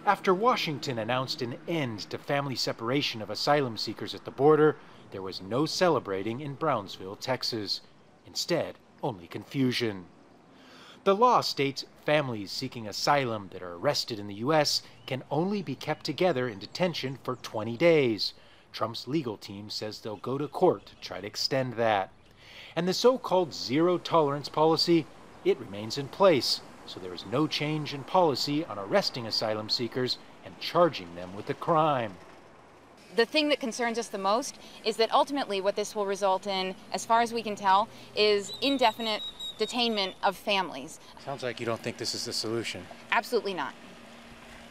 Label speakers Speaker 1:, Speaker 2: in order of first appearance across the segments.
Speaker 1: After Washington announced an end to family separation of asylum seekers at the border, there was no celebrating in Brownsville, Texas. Instead, only confusion. The law states families seeking asylum that are arrested in the U.S. can only be kept together in detention for 20 days. Trump's legal team says they'll go to court to try to extend that. And the so-called zero-tolerance policy, it remains in place. So there is no change in policy on arresting asylum seekers and charging them with a crime.
Speaker 2: The thing that concerns us the most is that ultimately what this will result in, as far as we can tell, is indefinite detainment of families.
Speaker 1: Sounds like you don't think this is the solution.
Speaker 2: Absolutely not.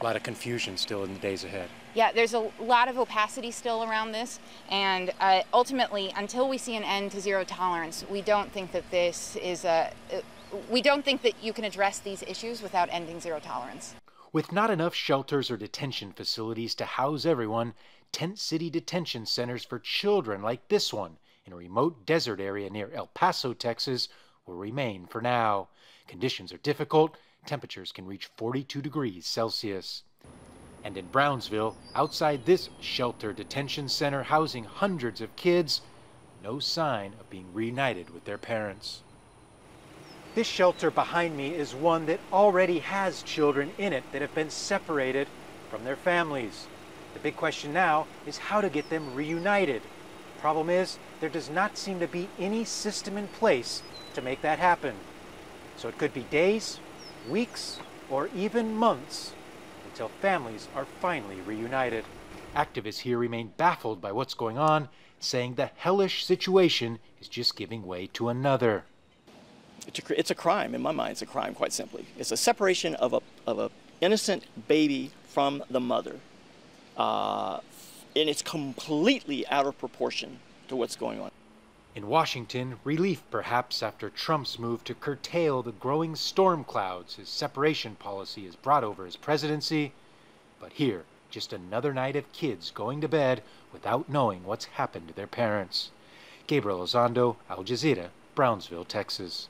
Speaker 1: A lot of confusion still in the days ahead.
Speaker 2: Yeah, there's a lot of opacity still around this, and ultimately, until we see an end to zero tolerance, we don't think that this is we don't think that you can address these issues without ending zero tolerance.
Speaker 1: With not enough shelters or detention facilities to house everyone, tent city detention centers for children like this one in a remote desert area near El Paso, Texas, will remain for now. Conditions are difficult. Temperatures can reach 42 degrees Celsius. And in Brownsville, outside this shelter detention center housing hundreds of kids, no sign of being reunited with their parents. This shelter behind me is one that already has children in it that have been separated from their families. The big question now is how to get them reunited. The problem is there does not seem to be any system in place to make that happen. So it could be days, weeks, or even months until families are finally reunited. Activists here remain baffled by what's going on, saying the hellish situation is just giving way to another.
Speaker 3: It's a crime, in my mind. It's a crime, quite simply. It's a separation of a innocent baby from the mother, and it's completely out of proportion to what's going on.
Speaker 1: In Washington, relief perhaps after Trump's move to curtail the growing storm clouds his separation policy has brought over his presidency. But here, just another night of kids going to bed without knowing what's happened to their parents. Gabriel Elizondo, Al Jazeera, Brownsville, Texas.